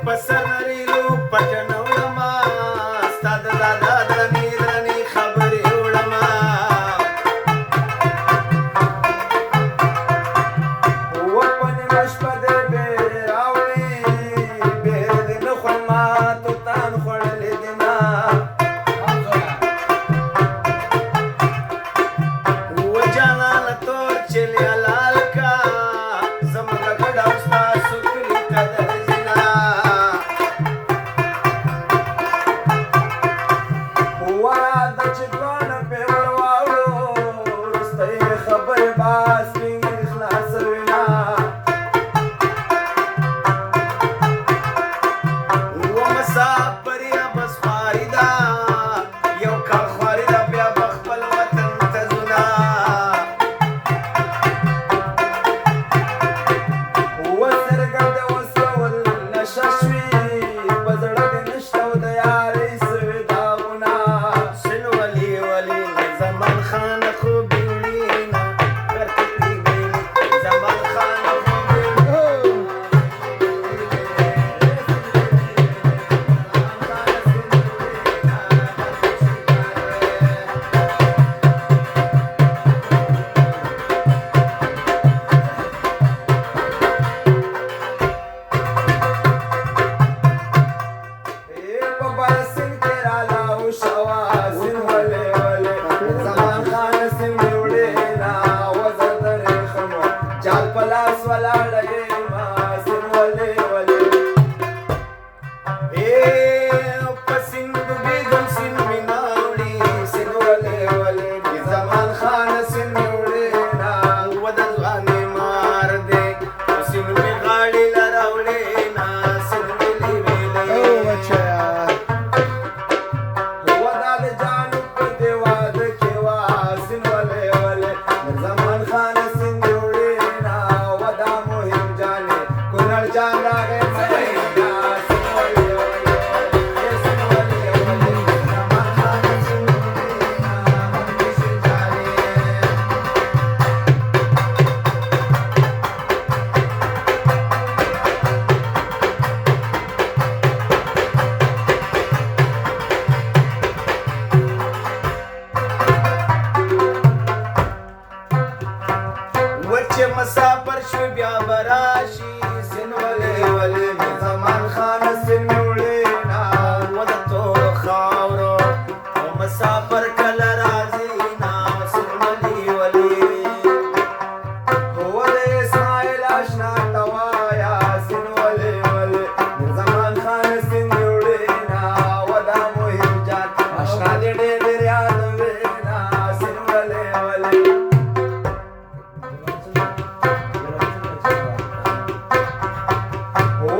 پسنریلو پټنوړما ستاد دادا درنی درنی خبرې وړما وپنې مشپه دې بېرې راوړې بېرې دې نه خورم ما توتان خوړلې دې نه وجانانه تور چلې حلال کا زموږ ګډه او ستاسو کلي ته درځي نه وراده چې دواړه پې ور واوړو وروسته یې خبرې به سپین خلاصوي نه ومسافر یا بس خواري ده یو کال خواري ده بیا به خپل وطن ته ځو نه وسترګه دې وسول نشه شوي په زړه دې نشته او د یارۍ سوي داغونه سن ولي ولي زمان خان خو بیړینا کرته پریږدي زمان خان خو په برسن کې رالاو شوا سن ولې ولې زمان خان سن مې وړې نه وزر درې خمو جال په لاس ولاړه یم سن ولې ولې په سن ډوبېږم سن مې نه وړي سن ولې ولې زمان خان سن مې وړې نه و د ځوانۍ مار دی سن مې غاړې له راوړې نه سن ویلې ویلې ودا د جانو په دې واده کې وا سن ولې ولې زمان خان سن دې وړې نه ودا مهم جانې کونړ جان راغی مدینه سن ولې ولې سن ولې ولې زمان خان سن دې وړې نه مدینه جانې وچه مسافر شو بیا براشي سن ولې ولې زمان خان سن مې وړې نه و د تور خاورو او مسافر کله راځي نه سن ولې ولې و د اسماعیل اشنا ته وایه سن ولې ولې زمان خان سن مې وړې نه و دا مهم جان اشنا دې ډېر ډېر یادوي نه سن ولې ولې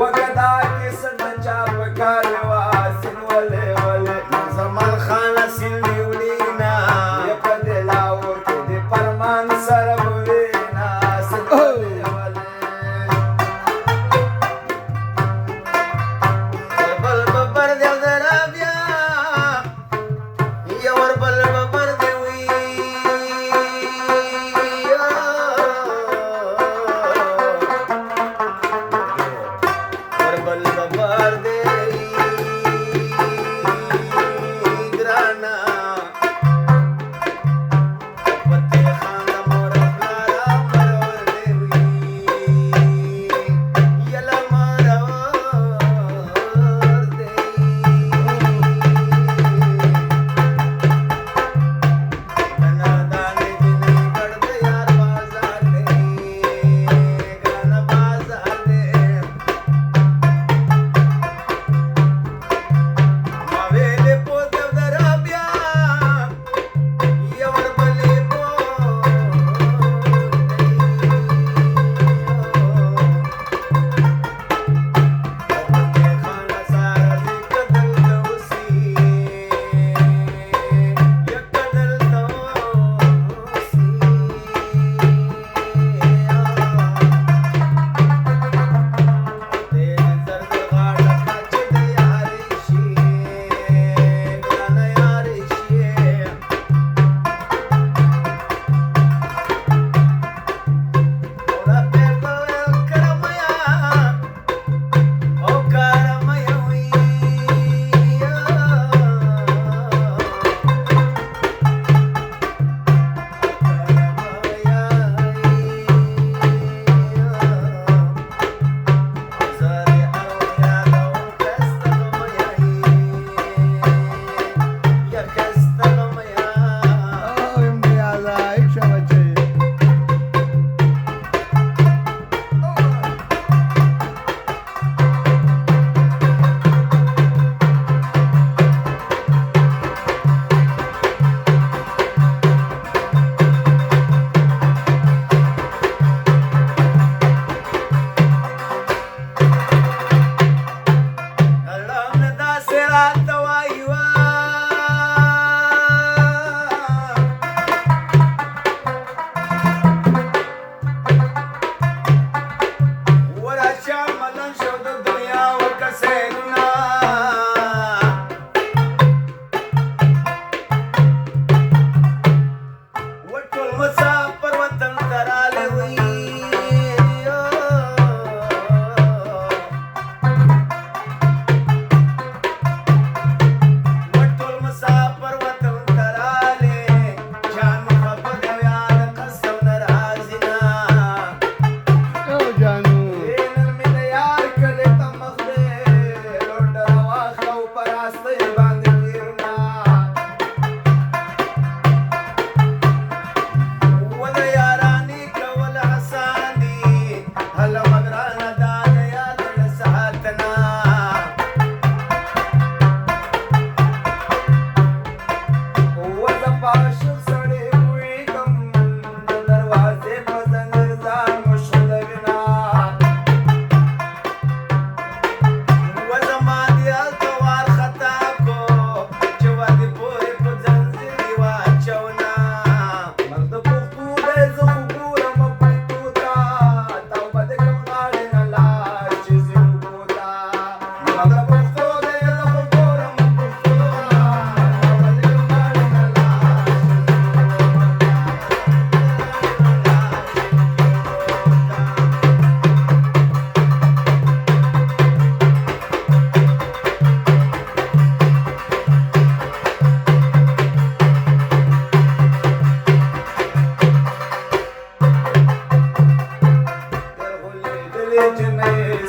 وګدا کې سړچا وکړ وا سن ولې ولې زمان خان سن دې وړې نه په دې لاور کې دې پرمان سره وې نه سن ولې ولې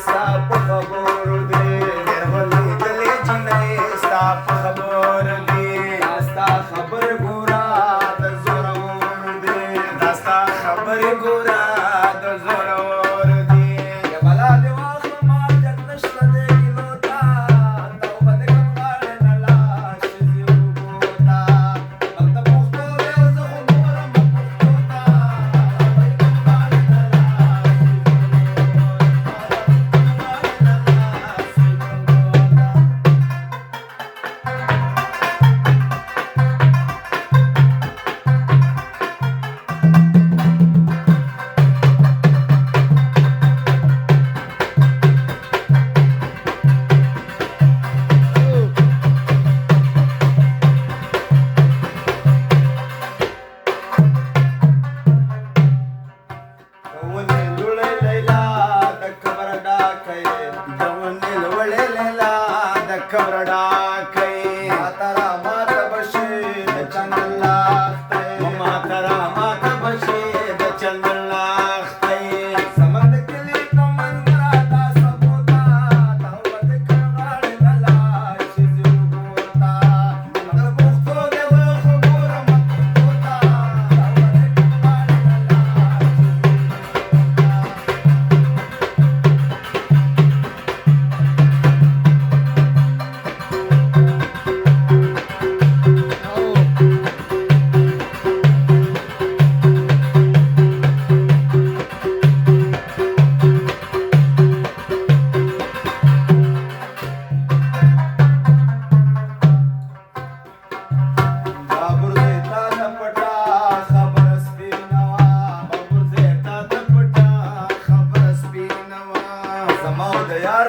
ستا په خبرو دی ډېر ولیدلې جینۍ ستا په خبرو دی دا ستا خبرې ګوره د زورور دی دا ستا خبرې ګوره د زورور دی یا بلا دې واخلمه جګ نشته دی کیلو ته دا به دې کم غاړې نه لاړ شي اوبو ته هلته پښتو دی او زه خو ګورم پښتو ته यार